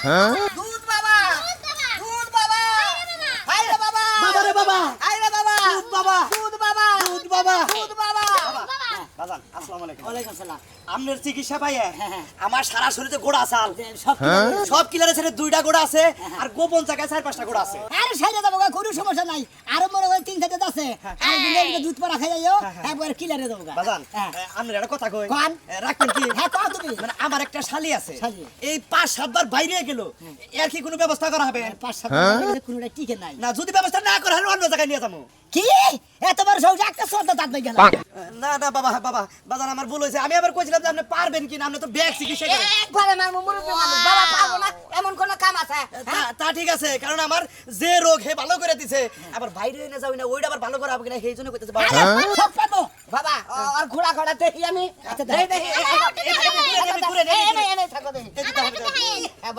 দুধ বাবা দুধ বাবা হায়রে বাবা বাবা রে বাবা হায়রে বাবা দুধ বাবা দুধ বাবা দুধ বাবা দুধ বাবা বাজান আসসালামু আলাইকুম ওয়ালাইকুম আসসালাম আমনের চিকিৎসা পাইয়া আমার সারা শরীরে গোড়া আছাল সব কিলারে ছেড়ে দুইটা গোড়া আছে আর গোপন জায়গায় চার পাঁচটা গোড়া আছে আরে সাইডে দেবো কোনো সমস্যা নাই আর মনে হয় তিন চারটে আছে আর দিলে দুধ পড়া খাই যাইও একবার কিলারে দেবো বাজান আমনের একটা কথা কই কোন রাখবেন কি হ্যাঁ কও তুমি মানে আমার একটা শালি আছে শালি। এই 5-7 বার বাইরে গেল এর কি কোনো ব্যবস্থা করা হবে 5-7 কোনোটা টিকে নাই না যদি ব্যবস্থা না করা হয় অন্য জায়গায় নিয়ে যাবো কি এতবার সব একটা সরতে দাঁত হয়ে গেল না না বাবা বাবা বাজান আমার ভুল হয়েছে আমি আবার কইছিলাম যে আপনি পারবেন কি না আপনি তো ব্যাগ চিকিৎসা করেন একবারে আমার মুরব্বি মানুষ বাবা পাবো না এমন কোন কাম আছে তা ঠিক আছে কারণ আমার যে রোগ হে ভালো করে দিছে আবার বাইরে না যাই না ওইটা আবার ভালো করে হবে কিনা সেই জন্য কইতেছে বাবা সব পাবো বাবা আর ঘোড়া ঘোড়া দেখি আমি আচ্ছা দেই দেই এনে থাকো দেই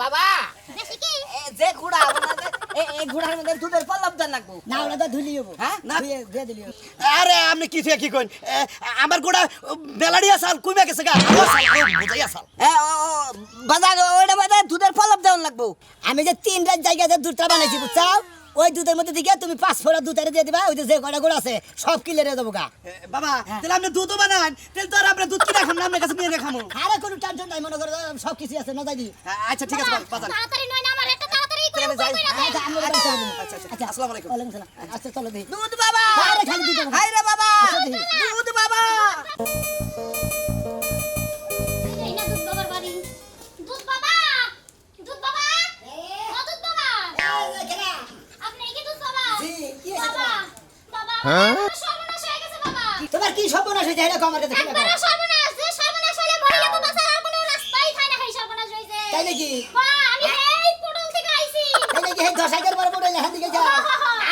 বাবা যে ঘোড়া এই ঘোড়ার মধ্যে দুধের পল্লব দেন লাগবো না ওটা তো ধুলি হবো হ্যাঁ না দিয়ে দিলি আরে আপনি কি থেকে কি কইন আমার গোড়া বেলাড়িয়া সাল কইমা গেছে গা বুঝাইয়া সাল বাজার ওইটা মধ্যে দুধের পল্লব দেন লাগবো আমি যে তিন রাত জায়গাতে দুধটা বানাইছি বুঝছাও ওই দুধের মধ্যে দিকে তুমি 5 ফোঁটা দুধ এনে দিয়ে দিবা ওই যে কয়টা গুড় আছে সব কিলেরে দেবো গা বাবা তাহলে আপনি দুধও বানান তাহলে তো আর আমরা দুধ কিনা খাম না আপনার কাছে নিয়ে খামো আরে কোনো টেনশন নাই মনে করো সব কিছু আছে না যাই আচ্ছা ঠিক আছে বাজান তাড়াতাড়ি নয় না আমার একটা তাড়াতাড়ি করে আচ্ছা আমরা বাড়ি চলে যাবো আচ্ছা আচ্ছা আসসালামু আলাইকুম ওয়ালাইকুম সালাম আচ্ছা চলো দেই দুধ বাবা আরে খালি দুধ হাই রে বাবা আচ্ছা, দেখি। দুধ বাবা এই না দুধ বাবার বাড়ি দুধ বাবা দুধ বাবা ও দুধ বাবা আপনি কি দুধ বাবা জি, কি হয়েছে বাবা বাবা আমার সর্বনাশ হয়ে গেছে বাবা তোমার কি সর্বনাশ হয়েছে এটা আমার কাছে একবারে সর্বনাশ যে সর্বনাশ হলে মহিলা তো বাঁচার আর কোনো রাস্তাই থাকে না, সেই সর্বনাশ হইছে তাই নাকি বাবা আমি এই পুটল থেকে আইছি তাই নাকি এই 10 এর পরে পড়ে লেখান দিকে যা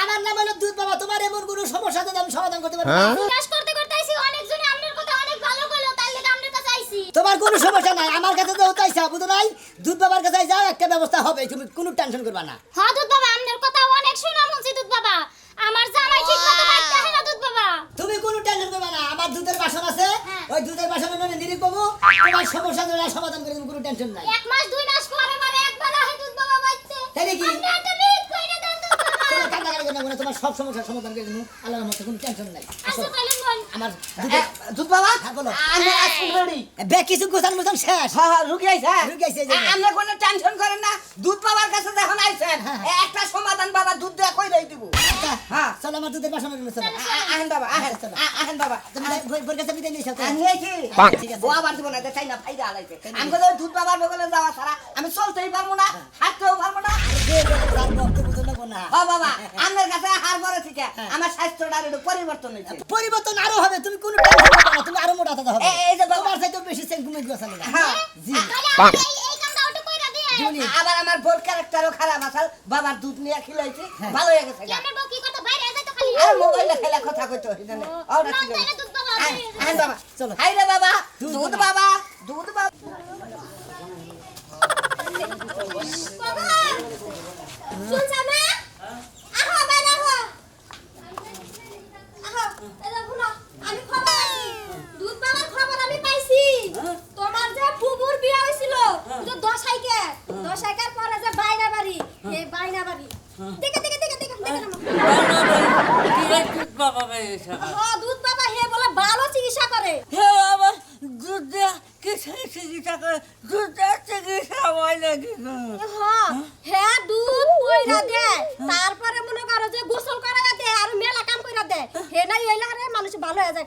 আমার নাম হলো দুধ বাবা তোমার এমন কোনো সমস্যা যদি আমি সমাধান করতে পারি জিজ্ঞাসা করতে করতে আইছি অনেকজনে আপনার কথা অনেক ভালো কইলো তাই লাগি আপনার কাছে আইছি তোমার কোনো সমস্যা নাই আমার কাছে তো চাইছা বুঝো নাই দুধ বাবার কাছে যাও একটা ব্যবস্থা হবে তুমি কোনো টেনশন করবা না হ্যাঁ দুধ বাবা আপনার কথা অনেক শোনা মনছি দুধ বাবা আমার জামাই ঠিক মতো বাইতে হয় না দুধ বাবা তুমি কোনো টেনশন করবা না আমার দুধের বাসন আছে হ্যাঁ। ওই দুধের বাসনের জন্য নিরিখ পাবো তোমার সমস্যা জন্য সমাধান করে দেবো কোনো টেনশন নাই 1 মাস 2 মাস পরে মানে একবার হয় দুধ বাবা বাইতে তাই নাকি আপনি একটা মিট কইরা দেন দুধ বাবা তোমার কান্না কান্না করবে না তোমার সব সমস্যার সমাধান করে দেবো আল্লাহর মতো কোনো টেনশন নাই আসো আচ্ছা তাহলে বল আমার দুধ বাবা হ্যাঁ বলো আমি আসুন রেডি বে কিছু গোছান মোছান শেষ হ্যাঁ রুকি আইছে রুগী আইছে, এই যে। আমরা কোনো টেনশন করেন না দুধ বাবার কাছে যখন আইছেন একটা সমাধান বাবা দুধ দেয়া কইরাই দিব হ্যাঁ চলো আমার দুধের বাসনের জন্য চলো আহেন বাবা আহেন আহেন বাবা তুমি ভোর কাছে বিদায় নিয়ে আমি কি ঠিক আছে। বোয়া বাদ দিব না তাই না ফাইদা আলাইছে আমি বলে দুধ বাবার বগলে যাওয়া ছাড়া আমি চলতেই পারবো না হাঁটতেও পারবো না হ্যাঁ বাবা আমার কাছে হার বড় থেকে আমার স্বাস্থ্যটা একটু পরিবর্তন হয়েছে পরিবর্তন আরো হবে তুমি কোনো টেনশন করবে না তুমি আরো মোটা হতে হবে এই যে বাবা- তোমার চাইতে বেশি সেন কমে গেছে না হ্যাঁ জি তাহলে এই কামটা ওটা কইরা দিয়ে জুনি আবার আমার বোর ক্যারেক্টারও খারাপ আসাল বাবার দুধ নিয়ে খিলাইছে ভালো হয়ে গেছে গা। কেমনে বউ কি করতে বাইরে যাইতো খালি আর মোবাইলে খেলা কথা কইতো জানে ওরা না ছিল তাইলে দুধ বাবা আহেন বাবা চলো। হাই রে বাবা দুধ বাবা দুধ বাবা শুনছ না আহা বাইরে আহা আহা এটা শুনো আমি খবর পাইছি দুধ বাবার খবর আমি পাইছি তোমার যে ফুবুর বিয়া হইছিল তো দশাইকে দশাইকার পরে যে বাইনা বাড়ি এই বাইনা বাড়ি দেখে দেখে দেখে দেখে দেখে হ্যাঁ দুধ বাবা হে বলে ভালো চিকিৎসা করে হ্যাঁ হ্যাঁ দুধ কইরা দে তারপরে মনে করো যে গোসল করাইয়া দে আর মেলা কাম কইরা দে হে নাই হইলে আরে মানুষ ভালো হয়ে যায়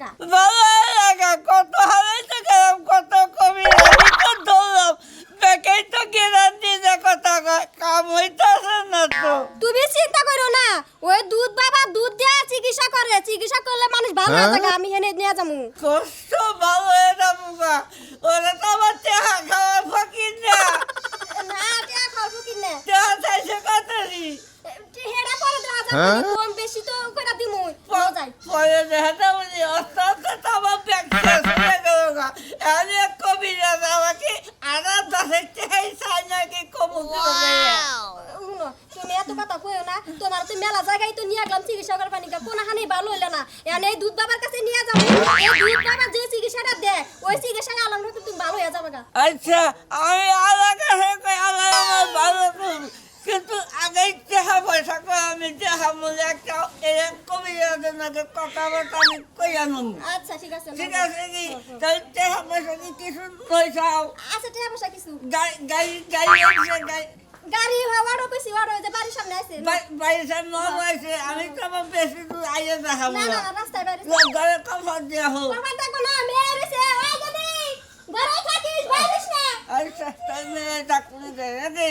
তুমি চিন্তা করো না ওই দুধ বাবা দুধ দেয়া চিকিৎসা করে চিকিৎসা করলে মানুষ ভালো হয়ে যায় আমি হেনে নিয়ে যামু না টিয়া খাবো কিনে হেডা পরে দেওয়া যাবে কম বেশি তো কইরা দিমু যাই শুনো, তুমি এত কথা কইও না তোমার তো মেলা জায়গায় তো নিয়ে গেলাম চিকিৎসা করার পানি কোনখানে ভালো হইলো না এখানে এই দুধ বাবার কাছে নিয়ে যাবো এই দুধ বাবা যে চিকিৎসাটা দেয় ওই চিকিৎসা আলাম তুমি ভালো হয়ে যাবে গা আচ্ছা আমি আলাদা ভালো তো কিন্তু আগে টাকা পয়সা করে আমি টাকা মূল্য একটা এরকম নাকি কথা বলতে আমি কইয়া নম আচ্ছা ঠিক আছে ঠিক আছে কি তাহলে টাকা পয়সা কি কিছু পয়সাও আচ্ছা টাকা পয়সা কিছু গাড়ি গাড়ি গাড়ি আছে গাড়ি গাড়ি হওয়ারও কইছি ওর ওই যে বাড়ির সামনে আছে বাইরে নয় হয়েছে আমি তো আমার বেশি দূর আইয়ে দেখাবো না না না রাস্তায় বাইরে ঘরে কমফর্ট দেওয়া হোক বাবা দেখো না মেয়ে রয়েছে ওই জানি ঘরে থাকিস বাইরিস না আচ্ছা তাহলে ডাক্তার দেয় নাকি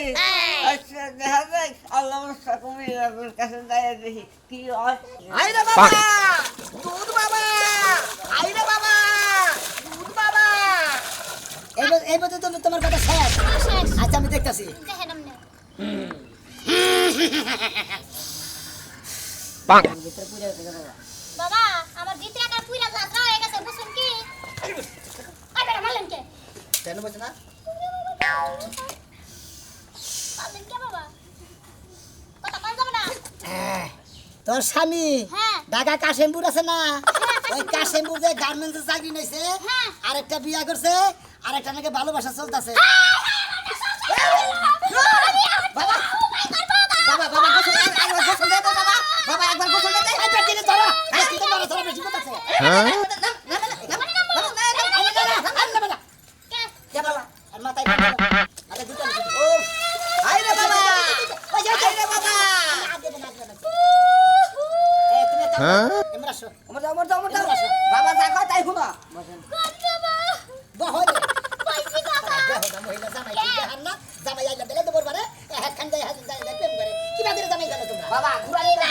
আচ্ছা দেখা যাক আল্লাহ সাকুমির কাছে যায় দেখি কি হয় আইরে বাবা দুধ বাবা আইরে বাবা দুধ বাবা এই বছর তুমি তোমার কথা শেষ শেষ আচ্ছা আমি দেখতাছি দেখেন আমনে ভিতরে পুজো হয়ে গেল বাবা আমার ভিতরে একটা পুরা যাত্রা হয়ে গেছে বুঝছেন কি আই বেটা মারলেন কে কেন বলছ না মারলেন কে বাবা কথা কই যাবে না তোর স্বামী হ্যাঁ। ঢাকা কাশেমপুর আছে না ওই কাশেমপুর যে গার্মেন্টসে চাকরি নিয়েছে হ্যাঁ। আরেকটা বিয়া করছে আরেকটা নাকি ভালোবাসা চলতেছে বাবা বাবা বাবা গোসল দে একবার গোসল দে বাবা বাবা একবার গোসল দে এই পেটে ধরো এই কি তোমার ধরো বেশি কথা আছে কে বাবা আর মাথায় আরে দুটো ও আইরে বাবা আইরে বাবা এই তুমি এমরা শো ওমর দাও বাবা যা কয় তাই শুনো বহরে কইছি বাবা দেখো মহিলা জামাই কি হার না জামাই আইলা দিলে তো বলবারে এক খান যায় হাত যায় প্রেম করে কি বাদের জামাই গেল তোমরা বাবা ঘুরানি না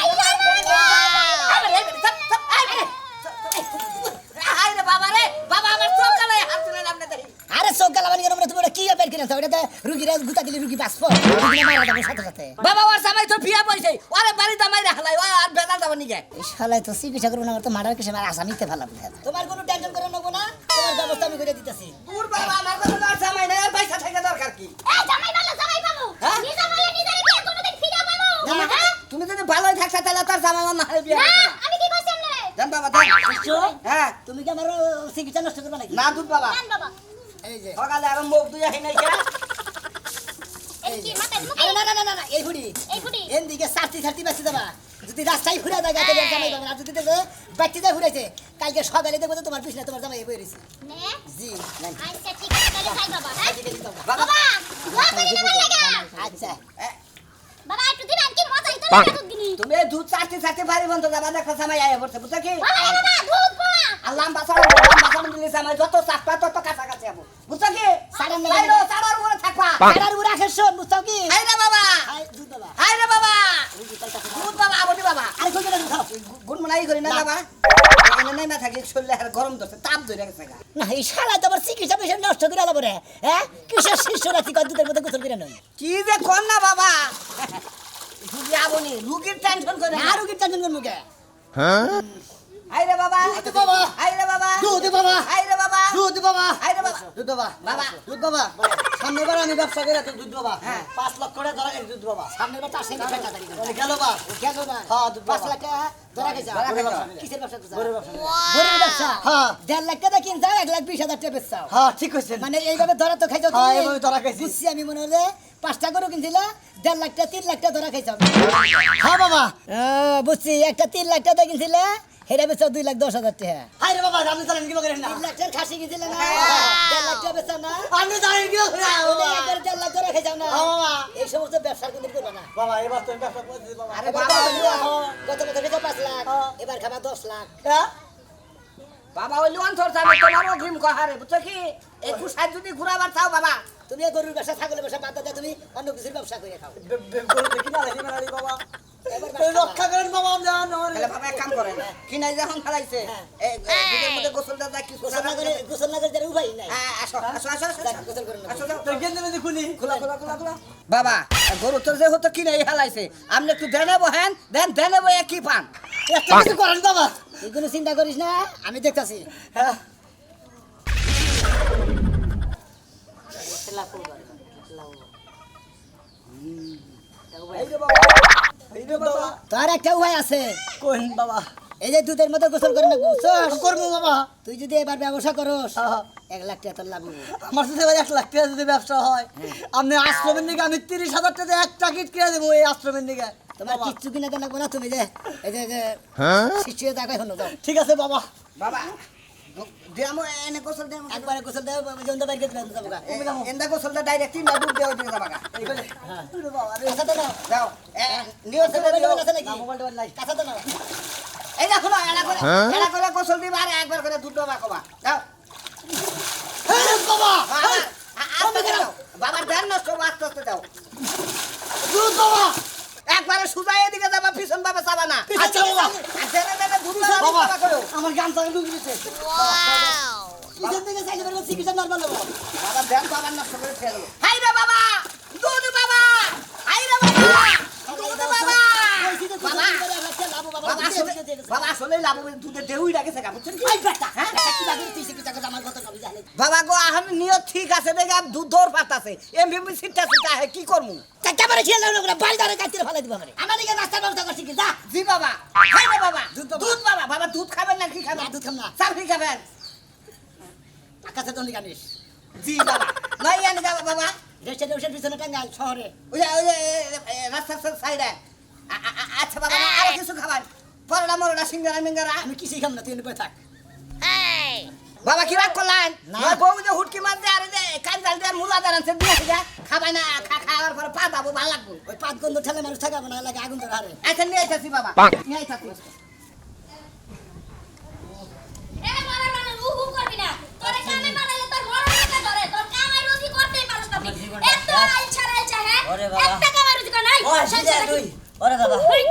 আইরে বাবা রে বাবা আমার চোখ গেলে হাত তুলে নামনে দেখি আরে চোখ গালাবানি কেন তোমরা কি বের কিনে ওটা তো রুগীরা গুতা দিলে রুগী বাঁচবো রুগী মারা যাবে সাথে সাথে বাবা ওর জামাই তো বিয়া পয়ছে ওরে বাড়ি দামাই রাখলাই আর বেদার দাও নিগে এই শালায় তো চিকিৎসা করবো না আমার তো মার্ডার কেসে আমার আসামিতে ফেলা তোমার কোনো টেনশন করে নেবো না তোমার ব্যবস্থা আমি করে দিতেছি তোর বাবা আমার কথা তো আর জামাই নাই আর পয়সা থেকে দরকার কি এই জামাই বলে জামাই পাবো হ্যাঁ? নিজে বলে নিজের বিয়ে কোনোদিন ফিরে পাবো হ্যাঁ? তুমি যদি ভালোই থাকছ তাহলে তোর জামাই আমার না হলে বিয়া না করতে না আমি কি কইছি আমনে জান বাবা দেন হ্যাঁ তুমি কি আমার চিকিৎসা নষ্ট করবে নাকি না দুধ বাবা জান বাবা এই যে সকালে আর মুখ দুই আহি নাই কে এই কি মাথায় আরে না না না না এই ফুড়ি এই ফুটি এন দিকে সার্টি বাঁচি দেবা যদি রাস্তায় ঘুরে যায় গাতে জামাই পাবে না যদি দেখো বাচ্চা যায় ঘুরেছে কালকে সকালে দেখবো তো তোমার পিছনে তোমার জামাই বই রয়েছে নে জি আচ্ছা ঠিক আছে তাহলে যাই বাবা হ্যাঁ বাবা বাবা দোয়া করি দিবেন লাগা আচ্ছা বাবা একটু দিবেন কি মজাই তো লাগা দুধ গিনি তুমি এই দুধ চাটতে বাড়ি বন্ধ যাবা দেখো জামাই আয়া পড়ছে বুঝছো কি বাবা এ বাবা দুধ বাবা আল্লাহ বাঁচাও দিলে জামাই যত চাপা তত কাছাকাছি যাবো বুঝছো কি সাড়ে না চাইলো চাড়ার উপরে থাকবা পাড়ার উপরে আসে শোন বুঝছো কি হাই রে বাবা হাই দুধ বাবা হাই রে বাবা রুগী পাইতাছে না। দুধ বাবা আবদি বাবা আরে কই গেল খাও গুনমুনাই করি না বাবা এখানে নাই না থাকি শরীরে আর গরম ধরছে তাপ ধরে গেছে গা না এই শালা তো আবার চিকিৎসা পয়সা নষ্ট করে আলো রে হ্যাঁ কিসের শিষ্য রাতি কয় দুধের মধ্যে গোসল করে নই কি যে কর না বাবা রুগী আবনি রুগীর টেনশন করে না রুগীর টেনশন করবো কে হাই রে বাবা দুধ বাবা। হাই রে বাবা দুধ বাবা। হাই রে বাবা দুধ বাবা হাই রে বাবা দুধ বাবা বাবা। দুধ বাবা সামনের বার আমি ব্যবসা করে দুধ বাবা হ্যাঁ। 5 লক্ষ টাকা ধরা গেছে দুধ বাবা সামনের বার তার সঙ্গে ফেটা দাঁড়ি গেল বা গেল না হ্যাঁ দুধ 5 লাখ টাকা ধরা গেছে ধরা গেছে। কিসের ব্যবসা করছ গরুর ব্যবসা হ্যাঁ 1.5 লাখ টাকা কিনছ 1,20,000 টাকা বেচছাও হ্যাঁ ঠিক কইছেন মানে এইভাবে ধরা তো খাইছো হ্যাঁ, এইভাবে ধরা খাইছি। বুঝছি আমি মনে হলে 5টা গরু কিনছিল 1.5 লাখ টাকা 3 লাখ টাকা ধরা খাইছো হ্যাঁ বাবা বুঝছি একটা 3 লাখ টাকা কিনছিল হেরা বেচা 2,10,000 টাকা হাই রে বাবা আপনি জানেন কি করেন না 3 লাখ টাকার খাসি কিনছিল না হ্যাঁ। 1.5 লাখ টাকা বেচা না আপনি জানেন কি করেন ওটা একবার 1.5 লাখ টাকা খাইছো না হ্যাঁ, বাবা। এই সমস্ত ব্যবসা কোনদিন করবে না বাবা এবার তো ব্যবসা করছি বাবা আরে এবার বাবা গত বছর খেয়েছো 5 লাখ এবার খাবা 10 লাখ বাবা ওই লোন ধরছে আমি তোমারও ড্রিম কহারে বুঝছো কি এই কুসাই যদি ঘুরাবার চাও বাবা তুমি এই গরুর ব্যবসা ছাগলের ব্যবসা বাদ দাও তুমি অন্য কিছুর ব্যবসা করে খাও এবার রক্ষা করেন বাবা তাহলে বাবা এক কাম করেন কি নাই যখন ফেলাইছে এই দুধের মধ্যে গোসল দাদা কি গোসল না করে যারা উপায় নাই আসো আসো আসো আসো যাক, গোসল করে নেবো। আসো যাও খোলা খোলা খোলা খোলা বাবা গরু তোর যে হতো কি নাই ফেলাইছে আপনি একটু দেনে বহেন দেনে বহে কি পান একটা কিছু করেন বাবা এগুলো চিন্তা করিস না আমি দেখতাছি এই রে বাবা এই রে বাবা তার একটা উপায় আছে কোন বাবা এই যে দুধের মতো গোসল করে না বুঝছস করবো বাবা। তুই যদি এবার ব্যবসা করস 1 লাখ টাকা তোর লাভ হবে। আমার যদি ভাই 1 লাখ টাকা যদি ব্যবসা হয়, আপনি আশ্রমের দিকে আমি 30,000 টাকা দিয়ে একটা কিট কিনে দেবো এই আশ্রমের দিকে। তোমার কিচ্ছু কিনা দেন লাগবে না, তুমি যে এই যে শিশিয়ে তাকাই হলো যাও। ঠিক আছে বাবা। বাবা দিয়ামো এনে গোসল দেব একবারে গোসল দেও জন্ত বাইর করে দিলাম যাবো গা। এন্দা গোসলটা ডাইরেক্ট তিনটা ডুব দেওয়া দিকে যাবা গা কাঁচা তো নাও। যাও নিও সেটা মোবাইল দিও আছে নাকি? না, মোবাইল টোবাইল নাই। কাঁচা তো নাও। এই দেখো না এলা করে গোসল দিবা আর একবার করে দুধ দেবা কবা যাও এই বাবা, আস্তে যাও বাবার ধ্যান নষ্ট আস্তে আস্তে যাও দুধ বাবা। একবারে সুজাই এদিকে যাবা পিছন বাবা যাবা না আচ্ছা বাবা। দেনে দুধ দেবা বাবা, বাবা করো আমার গান চালে ঢুকে গেছে। পিছন থেকে চাইলে পারবো চিকিৎসা নরমাল নেবো। বাবা ধ্যান বাবার নষ্ট করে ফেলো হাই রে বাবা দুধ বাবা হাই রে বাবা দুধ বাবা বাবা বাবা আসলে লাভ হবে দুধে দেউই রাখেছে গা বুঝছেন কি হ্যাঁ বাবা গো আমি নিয়ত ঠিক আছে দেখে দুধ দৌড় পাতাছে এমবি সিটটা সিটা হে কি করমু জি বাবা হাই রে বাবা দুধ বাবা বাবা দুধ খাবেন না কি খাবেন দুধ খাম না। চাকরি খাবেন জি বাবা নাই আনি যাবা বাবা শহরে ওই যে রাস্তার সাইডে আচ্ছা বাবা আর কিছু খাবেন পরোটা মরোটা সিঙ্গারা মিঙ্গারা আমি কিছুই খাম না, তুই বই থাক। বাবা কি রাগ করলেন না। ওই বউ যে হুটকি মার দিয়ে আর যে কাঞ্জাল দিয়ে মূলা দাঁড়াচ্ছে দিয়ে যা খাবাই না খাওয়ার পরে পা দাবো ভালো লাগবো ওই পাঁচ গন্ধ ঠেলে মানুষ থাকাবো না, লাগে আগুন ধরে হারে। আচ্ছা নিয়ে আইতাছি বাবা নিয়ে আইতাছি এ মরার মানে উহু করবি না। তোরে কামে বানাইলে তোর মরণ হতে ধরে। তোর কামাই রুজি করতেই পারছ না তুই। এত আইছা রাইছা হ্যাঁ? ওরে বাবা। একটা কামাই রুজি কর নাই। সংসারে কি? ওরে বাবা হেই,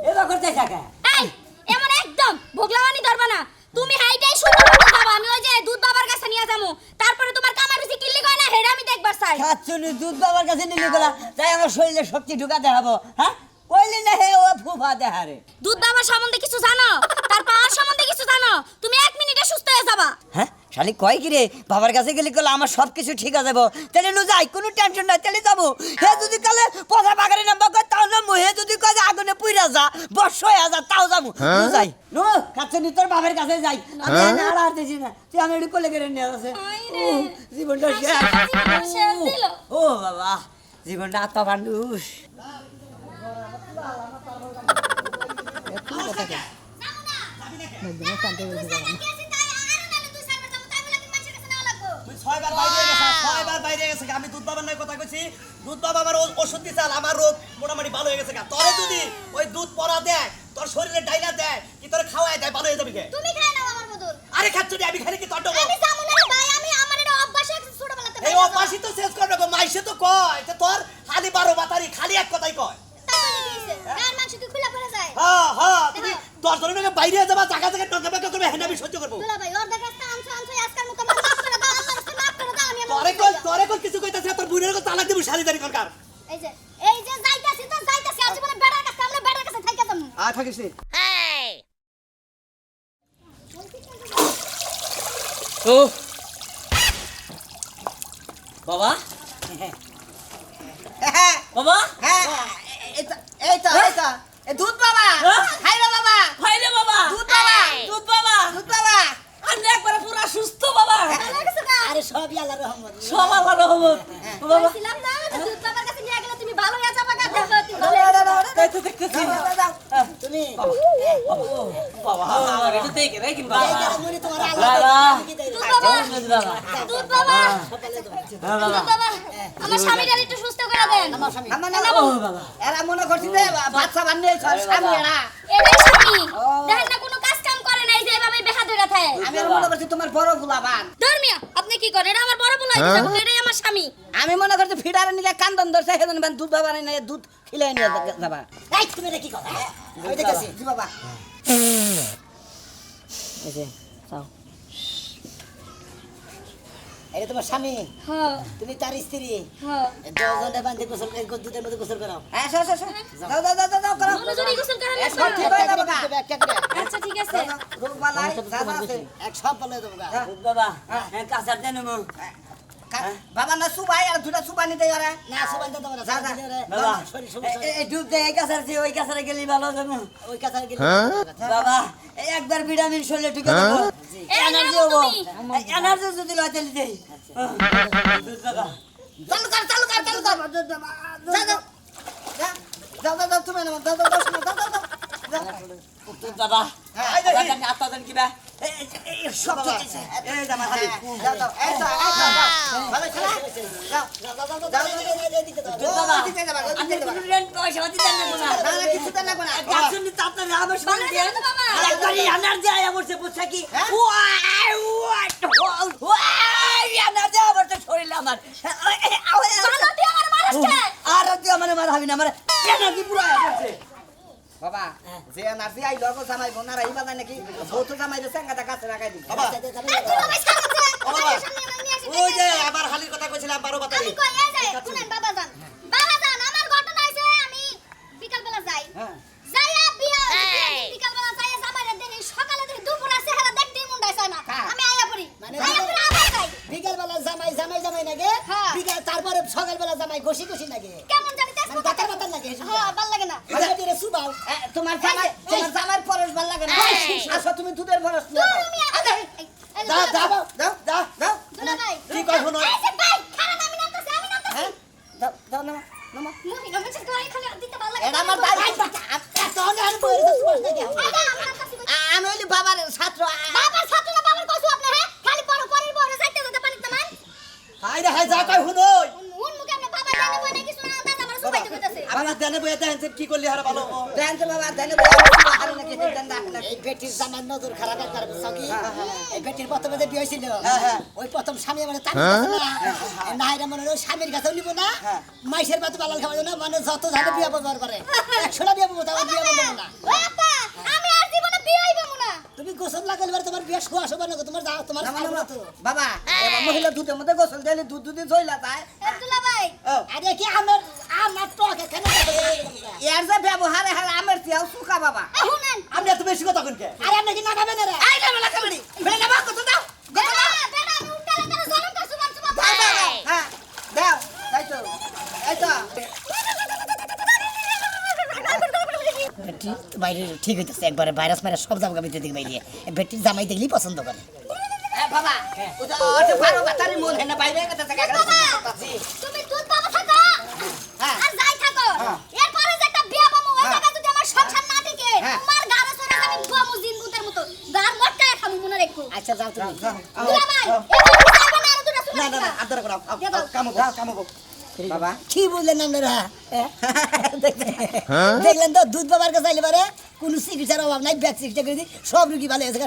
এবার করতে থাকা এই, এমন একদম ভোগলামানি ধরবা না। তুমি হাইটাই সুন্দর মতো যাবা। আমি ওই যে দুধ বাবার কাছে নিয়ে যামু। তারপরে তোমার কামাই রুজি কিল্লি কয় না হেডা আমি দেখবার চাই। খাচ্ছুনি দুধ বাবার কাছে নিলি গেলা তাই আমার শরীরে শক্তি ঢুকাতে হবো, হ্যাঁ কইলি না হে ও ফুফা দেহারে। দুধ বাবার সম্বন্ধে কিছু জানো? তার পাওয়ার সম্বন্ধে কিছু জানো? তুমি 1 মিনিটে সুস্থ হয়ে যাবা। হ্যাঁ শালি কয় কি রে বাবার কাছে গেলে কলে আমার সব কিছু ঠিক আছে যাবো, তাহলে নো যাই কোনো টেনশন নাই, তাহলে যাবো। হে যদি কালে পচা বাগারে নাম্বার কয় তাও নামবো, হে যদি কয় যে আগুনে পুইরা যা বর্ষ হয়ে যা তাও যাবো। নো যাই নো খাচ্ছুনি তোর বাবার কাছে যাই, আমি এনে আর হারতেছি না, তুই আমি একটু কোলে করে নিয়ে আসে। আইরে। জীবনটা জীবন শেষ দিল। ও বাবা জীবনটা আত্মা মানুষ। তুই 6 বার বাইরে গেছিস, 6 বার বাইরে গেছিস। আমি দুধ বাবার নাই কথা কইছি। দুধ বাবা আমার ওষুধ দিছে, আর আমার রোগ মোটামুটি ভালো হয়ে গেছে। তোরে যদি ওই দুধ পড়া দেয়, তোর শরীরে ডাইলা দেয়, কি তোরে খাওয়ায় দেয়, ভালো হয়ে যাবে কে? তুমি খাই নাও আমার বদল। আরে খাচ্ছুনি আমি খালি কি তোর দেবো? আমি যাবো না রে ভাই, আমি আমার এটা অভ্যাস আছে ছোটবেলাতে। এই অপাসি তো শেষ করবে গো, মাইসে তো কয় যে তোর খালি 12 বাতারি খালি এক কথাই কয়। তাই বলে দিয়েছে। গান মাংস কি খুলে পড়ে যায়? হ্যাঁ হ্যাঁ, তুমি 10 জনের বাইরে যাবা, জায়গা জায়গা টঙ্কা করবে, হ্যাঁ আমি সহ্য করবো। দুলা ভাই ওর দেখা আনছো আজকাল মতো মাফ করে দাও, আল্লাহর কাছে মাফ করে দাও। আমি আমার তোরে কোন কিছু কইতাছ না, তোর বুইনের কথা তালাক দিব শালিদারি করকার। এই যে যাইতাছি তো যাইতাছি, আজ মানে বেড়ার কাছে আমরা বেড়ার কাছে থাইকা যামু। থাকিস নি। ও বাবা হ্যাঁ বাবা হ্যাঁ এইটা এ দুধ বাবা হাই রে বাবা হাই রে বাবা দুধ বাবা দুধ বাবা দুধ বাবা আমি একবারে পুরা সুস্থ বাবা। ভালো লাগছে না? আরে সবই আল্লাহর রহমত, সব আল্লাহর রহমত বাবা। বলছিলাম না যে দুধ বাবার কাছে নিয়ে গেলে তুমি ভালো হয়ে যাবে, দেখো তুমি ভালো দাও, হয়ে দাও, যাবে। দাও, তাই তো দেখতেছি তুমি বাবা আমার এটা দেখে রাখেন বাবা। বাবা। মনে তোমার বাবা দুধ বাবা দুধ বাবা দুধ বাবা হ্যাঁ বাবা দুধ বাবা আমার স্বামীটার একটু সুস্থ করে দেন। আমার না ও বাবা এরা মনে করছি যে বাচ্চা বানিয়ে স্বামী এরা এটাই স্বামী দেখেন না কোনো কাজ কাম করে নাই, যে এভাবে বেহা ধরে থাকে। আমি আর মনে করছি তোমার বড় ফুলাবান ধর্মিয়া আপনি কি করেন? এটা আমার বড় বলা হইছে, এটাই আমার স্বামী। আমি মনে করছি ফিডারের নিকে কান্দন ধরছে হেদন বান দুধ বাবা নাই দুধ খিলাই নিয়ে যাবা এই তুমি এটা কি কথা? আমি দেখেছি জি বাবা এই যে চাও এটা তোমার স্বামী, হ্যাঁ তুমি তার স্ত্রী। হ্যাঁ দুজনে বান্ধে গোসল দুধের মধ্যে গোসল করাও। হ্যাঁ দাও দাও দাও দাও করো দুজনেই গোসল করেন না? সব ঠিক হয়ে যাবে গা একটা করে আচ্ছা ঠিক আছে। রোগ বালাই দাদা আছে এক সব ভালো হয়ে যাবো গা। হ্যাঁ। দুধ বাবা হ্যাঁ কাঁচার দেন মো বাবা না সুবাই আর দুটা সুবা নিতে পারে না সুবান দাও না যা, যা। বাবা শরীর সমস্যা এই ডুব দে এই কাছার চেয়ে ওই কাছারে গেলি ভালো যাবো ওই কথা গেলে বাবা এই একবার ভিটামিন শরীরে ঢুকে দেবো এনার্জি হবো এনার্জি যদি লয় তাহলে দেই দুধ বাবা চালু কর যা, যা। যাও তুমি নাও যাও দুধ বাবা হ্যাঁ, জানি আত্মাদান কিবা সব চলতেছে এই জামা খালি যাও এই তো ভালো ছিল যাও দুধ বাবা দিতে যাবা আপনি কোনো রেন্ট পয়সা দিতে দেন না না না কিছু দেন না কোনা গাছুন তাতে আমার শরীর দিয়ে বাবা। একবারই এনার্জি আয়া বসে বুঝছা কি হ্যাঁ? এনার্জি আবার তো শরীর আমার বাবা তুই আমার মারছকে আর তুই আমার মার হবি না আমার এনার্জি পুরো আয়া বসে বাবা যে নার্সি আই লগো জামাই বোনা রাই বাজায় নাকি বহুত জামাই রে সঙ্গাটা কাছে রাখাই দি বাবা তুই রমেশ খারাপ সামনে আমি আসি ওই যে আবার হালির কথা কইছিলাম 12 বাতারি আমি কই এই যে শুনেন বাবা জান আমার ঘটনা হইছে আমি বিকাল বেলা যাই হ্যাঁ যাইয়া বিকাল বেলা যাইয়া জামাইরে দেখি সকালে দেখি দুপুরে চেহারা দেখতেই মন চায় না হ্যাঁ। আমি আয়া পড়ি মানে আয়া পড়ি আবার যাই বিকেল বেলা জামাই নাগে হ্যাঁ। বিকেল তারপরে সকাল বেলা জামাই ঘষি নাগে কেমন জানি তেজ মানে দাঁতের মাথার লাগে হ্যাঁ ভাল লাগে না আজকে রে সুবাও তোমার জামাই পরশ ভাল লাগে না আসো তুমি দুধের পরশ তুই আমি দাও দুলা ভাই কি কই শুনো এই যে ভাই খারাপ আমি নামতাছি হ্যাঁ দাও না মুই রমেশ গায় খালি দিতে ভাল লাগে এটা আমার দাই তখন আর বইরে সুবাস নাকি আমি হইলি বাবার ছাত্র বাবার ছাত্র না বাবার কসু আপনি হ্যাঁ খালি পড়ো পরের বড় যাইতে যেতে পানি তেমান হাই রে হাই যা কই শুনোই উন মুখে আপনি বাবা জানে বই নাকি শোনা দাদা আমার সুবাইতে কইতাছে আমার দেনে বইতে দেন কি করলি হারা ভালো দেন তো বাবা দেন আর নাকি দেন ডাক না এই বেটির জামাই নজর খারাপ একবার সকি এই বেটির প্রথমে যে বিয়ে হইছিল ওই প্রথম স্বামী মানে তাকে না এরা মনে ওই স্বামীর কাছে নিব না মাইশের বাতে বালাল খাওয়া না মানে যত জানে বিয়ে ব্যবহার করে 100টা বিয়ে ব্যবহার তাও বিয়ে বন্ধ না ওই আপা আমি আর জীবনে বিয়ে হইব না তুমি গোসল লাগালে এবার তোমার বিয়ে শোয়া শোবা না তোমার যা তোমার খাবো তো বাবা এবার মহিলা দুধের মধ্যে গোসল দিলে দুধ দুধে ঝইলা যায় আব্দুল্লাহ ভাই আরে কি আমার টকে কেন এর যে ব্যবহার হার আমের চেয়েও সুখা বাবা শুনেন আমি এত বেশি কথা কোনকে আরে আপনি কি না ভাবেন রে এই না বলা কামড়ি বেলা বাবা কত দাও বেটা বেটা আমি উঠলে তার জনম কা সুমান সুমান হ্যাঁ দাও তাই তো এই তো বেটি বাইরে ঠিক হইতেছে একবারে ভাইরাস মাইরাস সব জামা ভিতরে দিকে বাইরে বেটির জামাই দেখলেই পছন্দ করে এ বাবা ওটা ওটা ভালো বাতারি মন হেনা বাইরে কথা টাকা তুমি দুধ বাবা থাকো হ্যাঁ। আর যাই থাকো এরপরে যে একটা বিয়া বামু ওই জায়গা যদি আমার সংসার না টিকে হ্যাঁ। তোমার গারে চড়ে আমি বামু জিনগুতের মতো গার মটকায় খামু মনে রাখো আচ্ছা যাও তুমি দুলা ভাই এবার যাইবা না আর দুটা না সুমান না না আদর করো কামো বাবা কি বললেন আপনারা দেখলেন তো দুধ বাবার কাছে আইলে পারে কোনো চিকিৎসার অভাব নাই ব্যাগ চিকিৎসা করে দিই সব রুগী ভালো হয়েছে